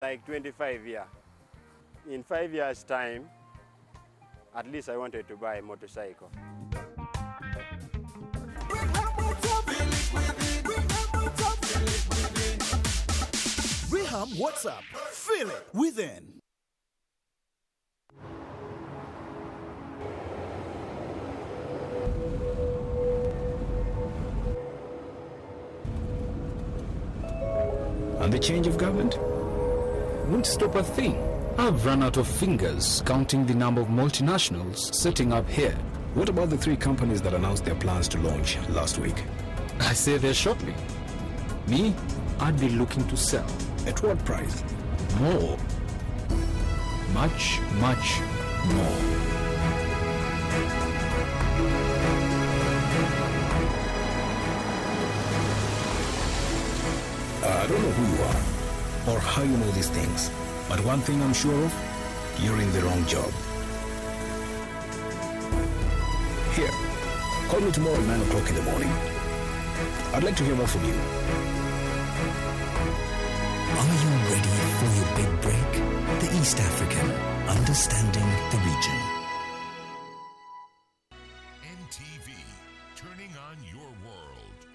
Like 25 years. In 5 years' time, at least I wanted to buy a motorcycle. Rehab WhatsApp. Feel it within. And the change of government won't stop a thing. I've run out of fingers counting the number of multinationals sitting up here. What about the 3 companies that announced their plans to launch last week? I say they're shortly. Me, I'd be looking to sell. At what price? More. Much, much more. I don't know who you are or how you know these things, but one thing I'm sure of, you're in the wrong job. Here, call me tomorrow at 9 o'clock in the morning. I'd like to hear more from you. Are you ready for your big break? The East African, understanding the region. NTV, turning on your world.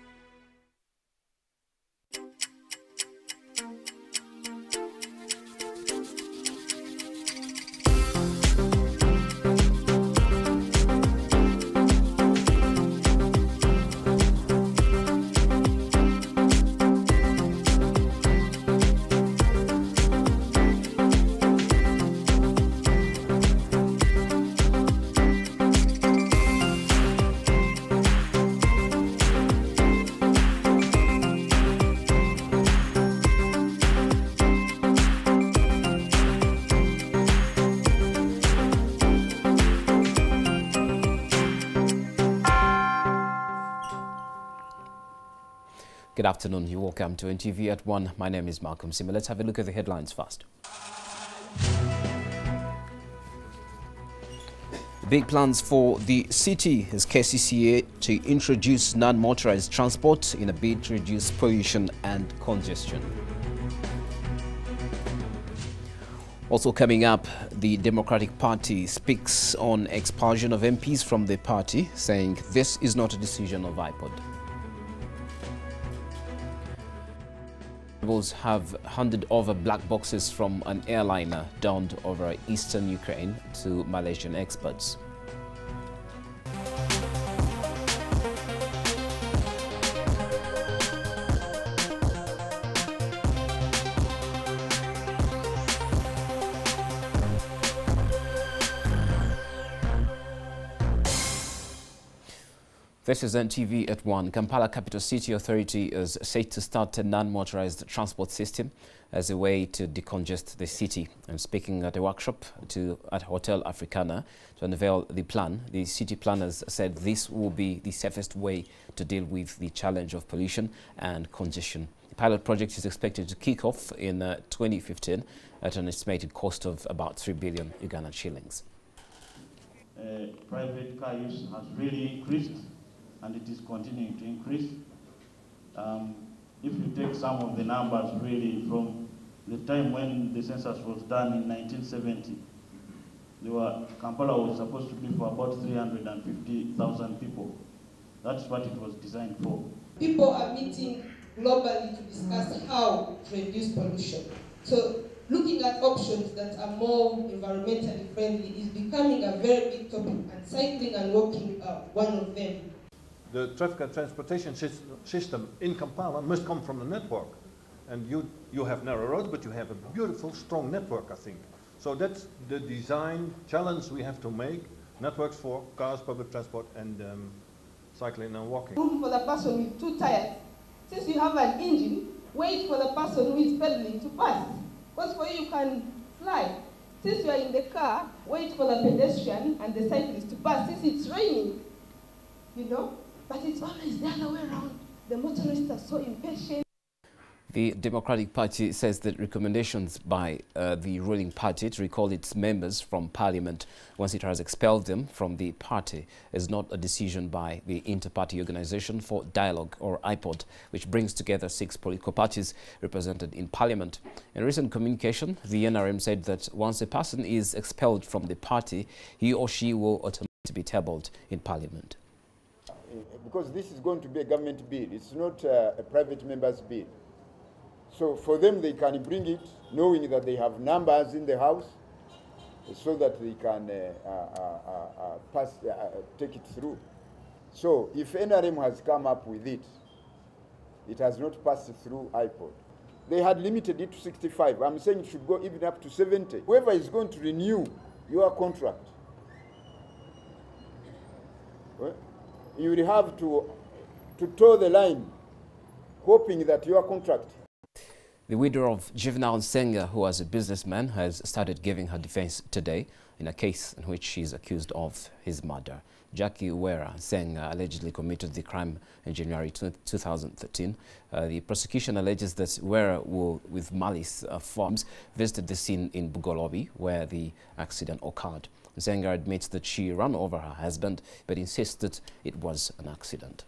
Good afternoon. You're welcome to Ntv at One. My name is Malcolm Sima. Let's have a look at the headlines first. Big plans for the city as KCCA to introduce non-motorized transport in a bid to reduce pollution and congestion. Also coming up, the Democratic Party speaks on expulsion of MPs from the party, saying this is not a decision of IPOD. Have handed over black boxes from an airliner downed over eastern Ukraine to Malaysian experts. This is Ntv at One. Kampala Capital City Authority is set to start a non-motorized transport system as a way to decongest the city. And speaking at a workshop at Hotel Africana to unveil the plan, the city planners said this will be the safest way to deal with the challenge of pollution and congestion. The pilot project is expected to kick off in 2015 at an estimated cost of about 3 billion Ugandan shillings. Private car use has really increased, and it is continuing to increase. If you take some of the numbers really from the time when the census was done in 1970, Kampala was supposed to be for about 350,000 people. That's what it was designed for. People are meeting globally to discuss how to reduce pollution. So looking at options that are more environmentally friendly is becoming a very big topic, and cycling and walking are one of them. The traffic and transportation system in Kampala must come from the network. And you have narrow roads, but you have a beautiful, strong network, I think. So that's the design challenge we have to make. Networks for cars, public transport, and cycling and walking. Room for the person with 2 tires. Since you have an engine, wait for the person who is pedaling to pass. Because for you can fly. Since you are in the car, wait for the pedestrian and the cyclist to pass. Since it's raining, you know. But it's always the other way around. The motorists are so impatient. The Democratic Party says that recommendations by the ruling party to recall its members from parliament once it has expelled them from the party is not a decision by the Inter-Party Organization for Dialogue, or IPOD, which brings together 6 political parties represented in parliament. In recent communication, the NRM said that once a person is expelled from the party, he or she will automatically be tabled in parliament. Because this is going to be a government bill, it's not a private member's bill. So for them, they can bring it knowing that they have numbers in the House so that they can take it through. So if NRM has come up with it, it has not passed through IPOD. They had limited it to 65. I'm saying it should go even up to 70. Whoever is going to renew your contract, well, you will have to toe the line, hoping that your contract. The widow of Juvenile Nsenga, who was a businessman, has started giving her defense today in a case in which she is accused of his murder. Jackie Wera Nsenga allegedly committed the crime in January 2013. The prosecution alleges that Wera, with malice forms, visited the scene in Bugolobi where the accident occurred. Nsenga admits that she ran over her husband but insisted it was an accident.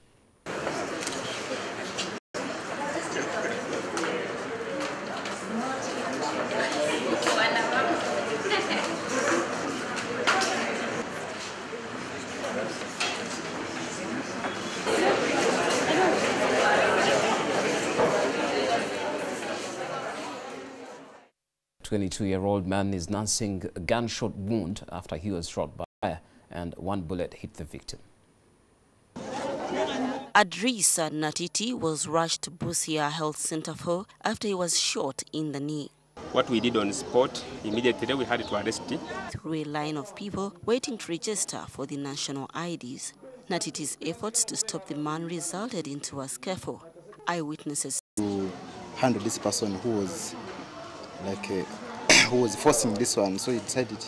A 22-year-old man is nursing a gunshot wound after he was shot by fire and one bullet hit the victim. Adrisa Natiti was rushed to Busia Health Center after he was shot in the knee. What we did on spot, immediately we had to arrest him. Through a line of people waiting to register for the national IDs. Natiti's efforts to stop the man resulted into a scuffle. Eyewitnesses to handle this person who was who was forcing this one, so he decided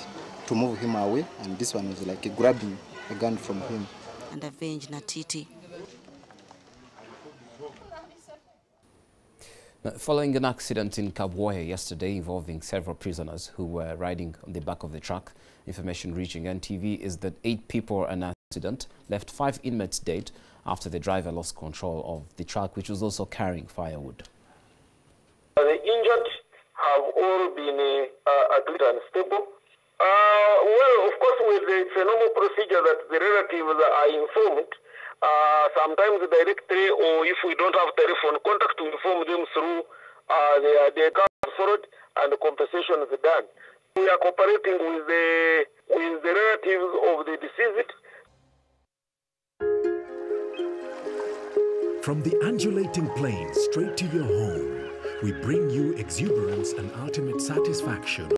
to move him away, and this one was like grabbing a gun from him and avenge Natiti. Following an accident in Kabwoye yesterday involving several prisoners who were riding on the back of the truck, information reaching NTV is that 8 people in an accident left 5 inmates dead after the driver lost control of the truck, which was also carrying firewood. The injured have all been agreed and stable. Well, of course, it's a normal procedure that the relatives are informed. Sometimes directly, or if we don't have telephone contact, we inform them through their account forward, and the compensation is done. We are cooperating with the relatives of the deceased. From the undulating plains straight to your home, we bring you exuberance and ultimate satisfaction.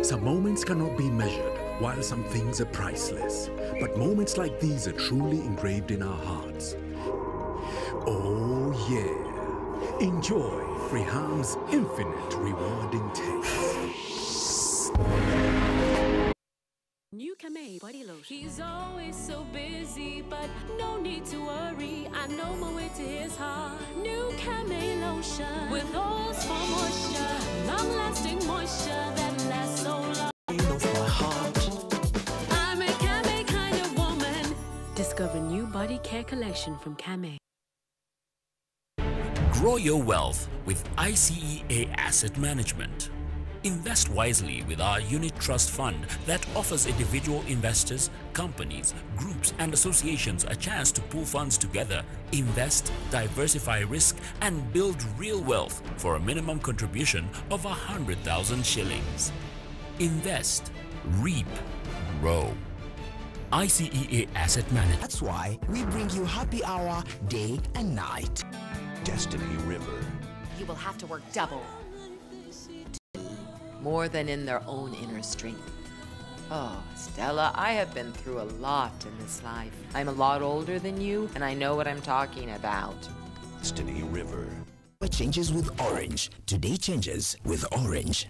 Some moments cannot be measured, while some things are priceless. But moments like these are truly engraved in our hearts. Oh yeah. Enjoy Reham's infinite rewarding taste. New Kamei body lotion. He's always so busy, but no need to worry. I know my way to his heart. New Kamei lotion with oils for moisture, long-lasting moisture that lasts so long. I'm a Kamei kind of woman. Discover new body care collection from Kamei. Grow your wealth with ICEA Asset Management. Invest wisely with our unit trust fund that offers individual investors, companies, groups and associations a chance to pool funds together, invest, diversify risk and build real wealth for a minimum contribution of 100,000 shillings. Invest, reap, grow. ICEA Asset Management. That's why we bring you happy hour day and night. Destiny River. You will have to work double. More than in their own inner strength. Oh, Stella, I have been through a lot in this life. I'm a lot older than you, and I know what I'm talking about. Destiny River. What changes with Orange? Today changes with Orange.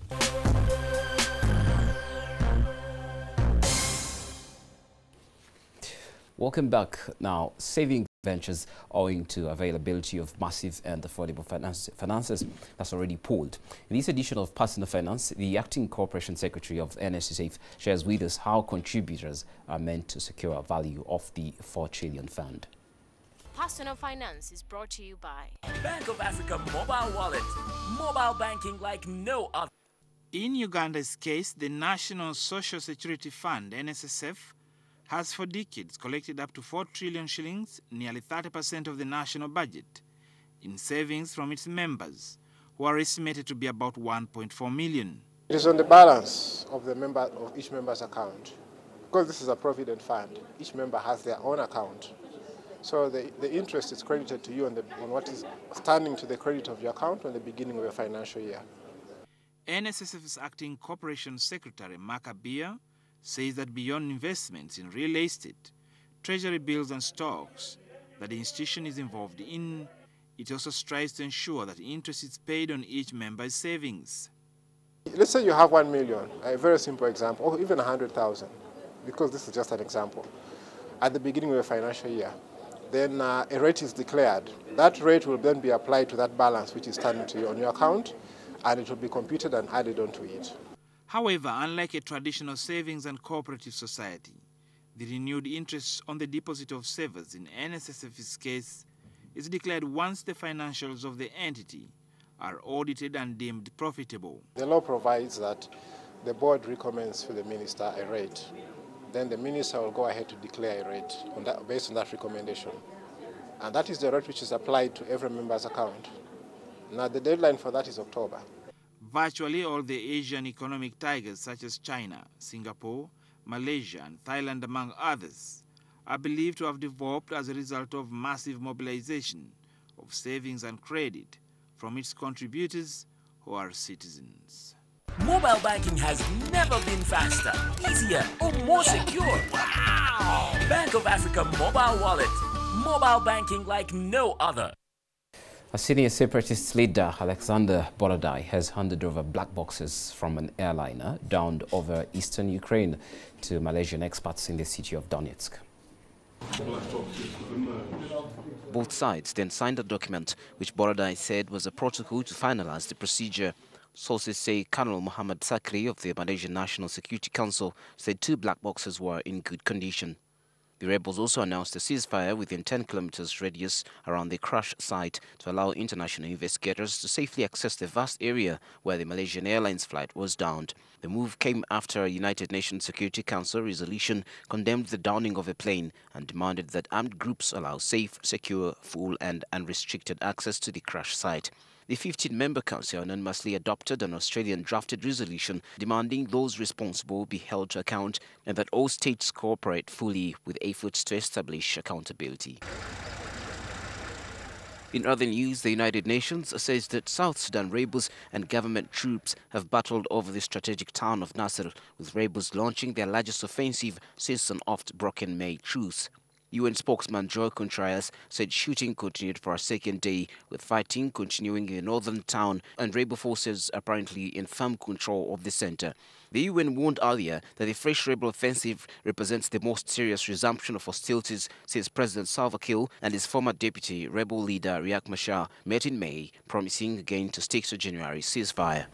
Welcome back. Now, saving ventures owing to availability of massive and affordable finances that's already pooled. In this edition of Personal Finance, the Acting Corporation Secretary of NSSF shares with us how contributors are meant to secure value of the 4 trillion fund. Personal Finance is brought to you by Bank of Africa Mobile Wallet. Mobile banking like no other. In Uganda's case, the National Social Security Fund, NSSF, has for decades collected up to 4 trillion shillings, nearly 30% of the national budget, in savings from its members, who are estimated to be about 1.4 million. It is on the balance of each member's account. Because this is a provident fund, each member has their own account. So the interest is credited to you on what is standing to the credit of your account at the beginning of your financial year. NSSF's Acting Corporation Secretary, Makabia, says that beyond investments in real estate, treasury bills and stocks that the institution is involved in, it also strives to ensure that interest is paid on each member's savings. Let's say you have 1 million, a very simple example, or even 100,000, because this is just an example, at the beginning of your financial year. Then a rate is declared. That rate will then be applied to that balance which is standing to you on your account, and it will be computed and added onto it. However, unlike a traditional savings and cooperative society, the renewed interest on the deposit of savers in NSSF's case is declared once the financials of the entity are audited and deemed profitable. The law provides that the board recommends to the minister a rate. Then the minister will go ahead to declare a rate based on that recommendation. And that is the rate which is applied to every member's account. Now the deadline for that is October. Virtually all the Asian economic tigers such as China, Singapore, Malaysia and Thailand among others are believed to have developed as a result of massive mobilization of savings and credit from its contributors who are citizens. Mobile banking has never been faster, easier or more secure. Wow! Bank of Africa Mobile Wallet. Mobile banking like no other. A senior separatist leader, Alexander Borodai, has handed over black boxes from an airliner downed over eastern Ukraine to Malaysian experts in the city of Donetsk. Both sides then signed a document which Borodai said was a protocol to finalize the procedure. Sources say Colonel Mohammad Sakri of the Malaysian National Security Council said 2 black boxes were in good condition. The rebels also announced a ceasefire within 10 kilometers radius around the crash site to allow international investigators to safely access the vast area where the Malaysian Airlines flight was downed. The move came after a United Nations Security Council resolution condemned the downing of a plane and demanded that armed groups allow safe, secure, full and unrestricted access to the crash site. The 15-member council unanimously adopted an Australian-drafted resolution demanding those responsible be held to account and that all states cooperate fully with efforts to establish accountability. In other news, the United Nations says that South Sudan rebels and government troops have battled over the strategic town of Nasser, with rebels launching their largest offensive since an oft-broken May truce. UN spokesman Joy Contreras said shooting continued for a second day, with fighting continuing in the northern town and rebel forces apparently in firm control of the center. The UN warned earlier that the fresh rebel offensive represents the most serious resumption of hostilities since President Salva Kiir and his former deputy rebel leader Riek Machar met in May, promising again to stick to January's ceasefire.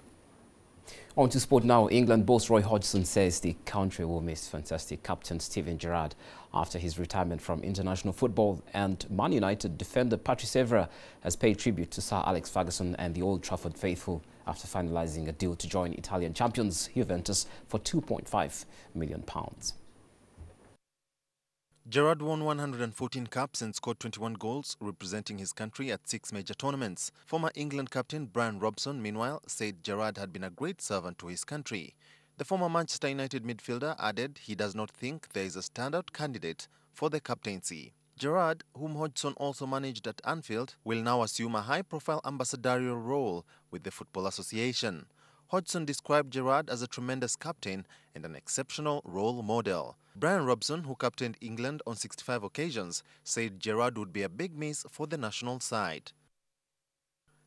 On to sport now. England boss Roy Hodgson says the country will miss fantastic captain Steven Gerrard after his retirement from international football, and Man United defender Patrice Evra has paid tribute to Sir Alex Ferguson and the Old Trafford faithful after finalising a deal to join Italian champions Juventus for £2.5 million. Gerrard won 114 caps and scored 21 goals, representing his country at 6 major tournaments. Former England captain Brian Robson, meanwhile, said Gerrard had been a great servant to his country. The former Manchester United midfielder added he does not think there is a standout candidate for the captaincy. Gerrard, whom Hodgson also managed at Anfield, will now assume a high-profile ambassadorial role with the Football Association. Hodgson described Gerrard as a tremendous captain and an exceptional role model. Brian Robson, who captained England on 65 occasions, said Gerrard would be a big miss for the national side.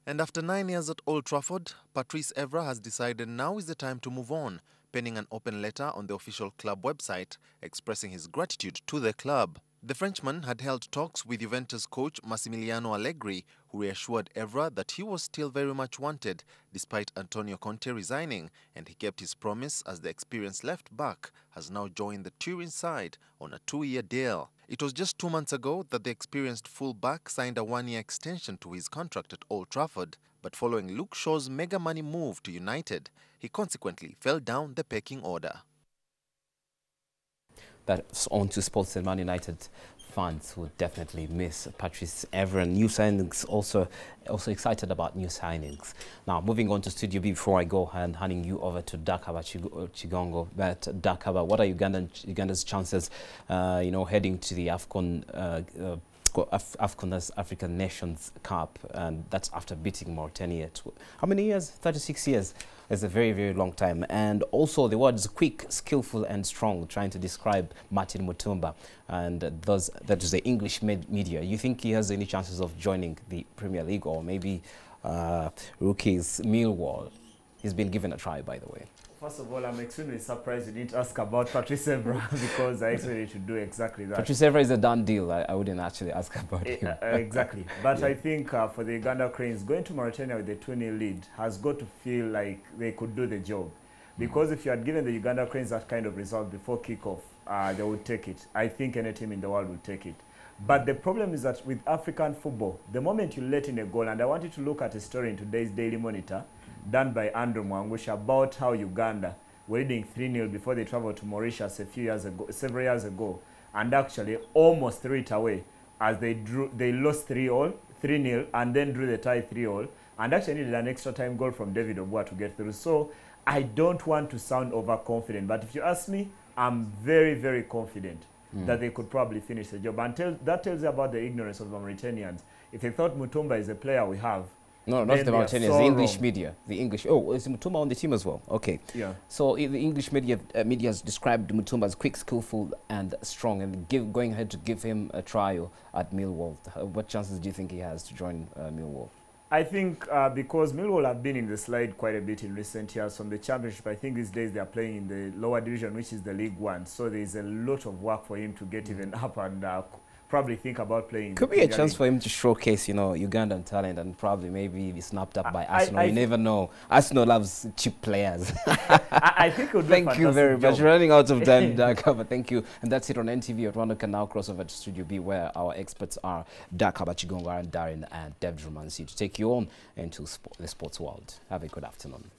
And after 9 years at Old Trafford, Patrice Evra has decided now is the time to move on, penning an open letter on the official club website expressing his gratitude to the club. The Frenchman had held talks with Juventus coach Massimiliano Allegri, who reassured Evra that he was still very much wanted, despite Antonio Conte resigning, and he kept his promise as the experienced left-back has now joined the Turin side on a 2-year deal. It was just 2 months ago that the experienced full-back signed a 1-year extension to his contract at Old Trafford, but following Luke Shaw's mega money move to United, he consequently fell down the pecking order. That's on to sports and Man United fans who definitely miss Patrice Evra. New signings also excited about new signings. Now, moving on to Studio B before I go and handing you over to Dakaba Chigongo. But Dakaba, what are Uganda's chances, heading to the AFCON's African Nations Cup, and that's after beating Mauritania. How many years? 36 years. It's a very, very long time. And also the words quick, skillful and strong, trying to describe Martin Mutumba. And that is the English media. You think he has any chances of joining the Premier League, or maybe rookies Millwall? He's been given a try, by the way. First of all, I'm extremely surprised you didn't ask about Patrice Evra because I expected you to do exactly that. Patrice Evra is a done deal. I wouldn't actually ask about him. Exactly. But yeah. I think for the Uganda Cranes, going to Mauritania with a 2-0 lead has got to feel like they could do the job. Because if you had given the Uganda Cranes that kind of result before kickoff, they would take it. I think any team in the world would take it. But the problem is that with African football, the moment you let in a goal, and I want you to look at a story in today's Daily Monitor, done by Andrew Mwangusha, about how Uganda were leading 3-0 before they traveled to Mauritius several years ago, and actually almost threw it away as they lost 3-0, and then drew the tie 3-0, and actually needed an extra time goal from David Obua to get through. So I don't want to sound overconfident, but if you ask me, I'm very, very confident that they could probably finish the job. And that tells you about the ignorance of the Mauritanians. If they thought Mutumba is a player we have, no, not the Mauritanians, the English media. The English. Oh, is Mutumba on the team as well? Okay. Yeah. So the English media has described Mutumba as quick, skillful, and strong, and going ahead to give him a trial at Millwall. What chances do you think he has to join Millwall? I think because Millwall have been in the slide quite a bit in recent years from the Championship. I think these days they are playing in the lower division, which is the League One. So there is a lot of work for him to get even up and probably think about playing. Could be a chance for him to showcase, Ugandan talent and probably maybe be snapped up by Arsenal. You never know. Arsenal loves cheap players. I think it would be Thank you very much. Running out of time, Dakaba. Thank you. And that's it on Ntv At One. Can now cross over to Studio B, where our experts are Dakaba Chigonga and Darren and Deb Drumansi to take you on into the sports world. Have a good afternoon.